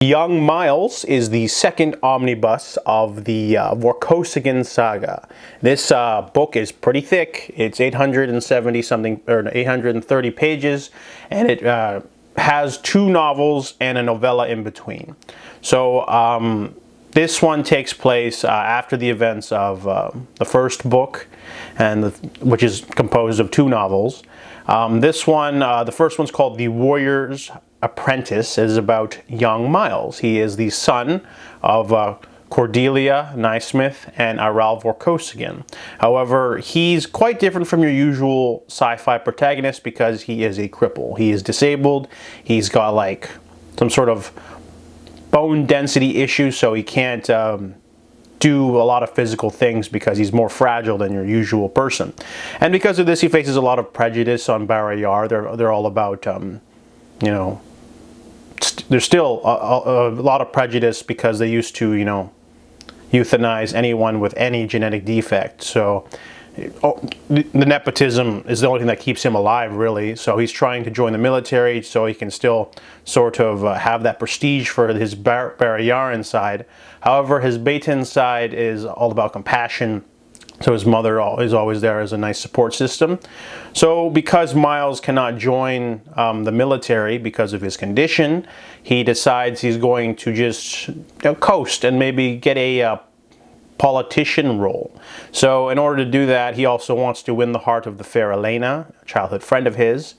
Young Miles is the second omnibus of the Vorkosigan Saga. This book is pretty thick. It's 870 something, or 830 pages, and it has two novels and a novella in between. So this one takes place after the events of the first book, and which is composed of two novels. This one, the first one's called The Warrior's Apprentice, is about young Miles. He is the son of Cordelia Naismith and Aral Vorkosigan. However, he's quite different from your usual sci-fi protagonist because he is a cripple. He is disabled. He's got like some sort of bone density issues, so he can't do a lot of physical things because he's more fragile than your usual person. And because of this, he faces a lot of prejudice on Barrayar. They're all about, you know, there's still a lot of prejudice because they used to, you know, euthanize anyone with any genetic defect. So the nepotism is the only thing that keeps him alive, really. So he's trying to join the military so he can still sort of have that prestige for his Barrayarran side. However, his Betan side is all about compassion. So his mother is always there as a nice support system. So because Miles cannot join the military because of his condition, he decides he's going to just coast and maybe get a politician role. So in order to do that, he also wants to win the heart of the fair Elena, a childhood friend of his.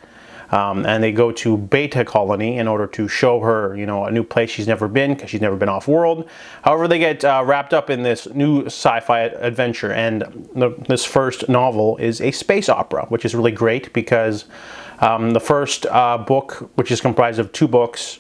And they go to Betan colony in order to show her, you know, a new place she's never been because she's never been off-world. However, they get wrapped up in this new sci-fi adventure, and this first novel is a space opera, which is really great because the first book, which is comprised of two books,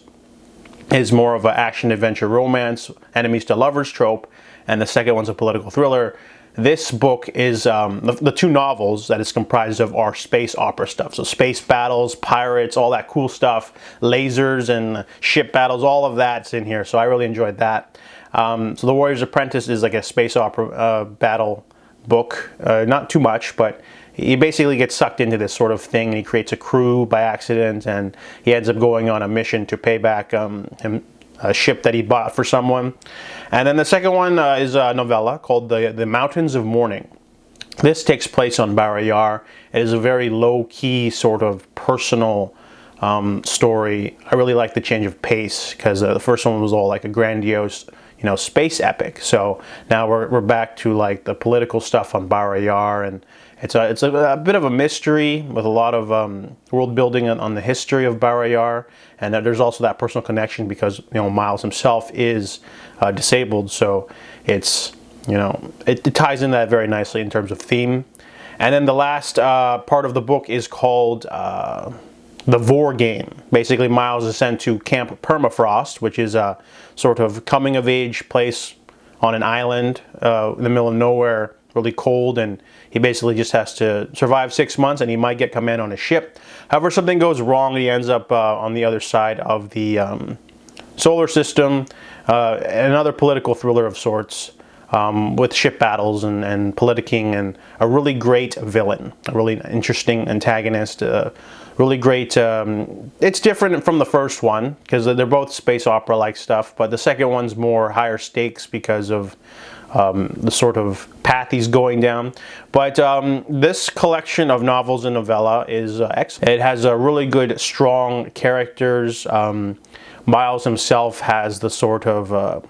is more of an action-adventure romance, enemies to lovers trope, and the second one's a political thriller. This book is, the two novels that it's comprised of are space opera stuff. So space battles, pirates, all that cool stuff, lasers and ship battles, all of that's in here. So I really enjoyed that. So The Warrior's Apprentice is like a space opera battle book. Not too much, but he basically gets sucked into this sort of thing, and he creates a crew by accident, and he ends up going on a mission to pay back a ship that he bought for someone. And then the second one is a novella called the Mountains of Mourning. This takes place on Barrayar. It is a very low-key sort of personal story. I really like the change of pace because the first one was all like a grandiose, you know, space epic. So now we're back to like the political stuff on Barrayar, and it's a bit of a mystery with a lot of world building on the history of Barrayar, and there's also that personal connection because, you know, Miles himself is disabled, so it's, you know, it ties in that very nicely in terms of theme. And then the last part of the book is called the Vor Game. Basically, Miles is sent to Camp Permafrost, which is a sort of coming-of-age place on an island in the middle of nowhere, really cold, and he basically just has to survive 6 months, and he might get command on a ship. However, something goes wrong, he ends up on the other side of the solar system, another political thriller of sorts, with ship battles and politicking, and a really great villain, a really interesting antagonist, really great. It's different from the first one because they're both space opera-like stuff, but the second one's more higher stakes because of the sort of path he's going down. But this collection of novels and novella is excellent. It has a really good, strong characters. Miles himself has the sort of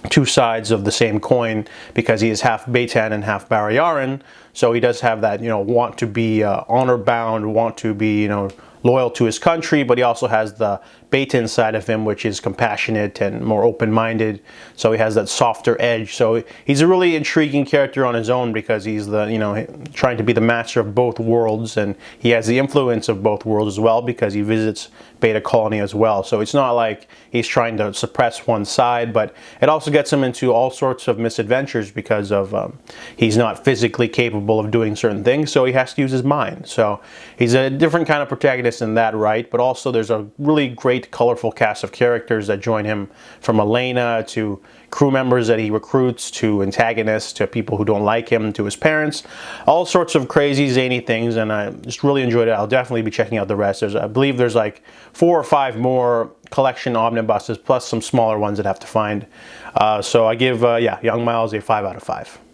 two sides of the same coin because he is half Betan and half Barrayarran. So he does have that, you know, want to be honor-bound, want to be, you know, loyal to his country, but he also has the Betan side of him, which is compassionate and more open-minded. So he has that softer edge. So he's a really intriguing character on his own because he's the, you know, trying to be the master of both worlds, and he has the influence of both worlds as well because he visits Beta colony as well. So it's not like he's trying to suppress one side, but it also gets him into all sorts of misadventures because of he's not physically capable of doing certain things, so he has to use his mind. So he's a different kind of protagonist in that, right? But also there's a really great great, colorful cast of characters that join him, from Elena to crew members that he recruits, to antagonists, to people who don't like him, to his parents. All sorts of crazy, zany things, and I just really enjoyed it. I'll definitely be checking out the rest. I believe there's like 4 or 5 more collection omnibuses, plus some smaller ones that I have to find. So I give, Young Miles a 5 out of 5.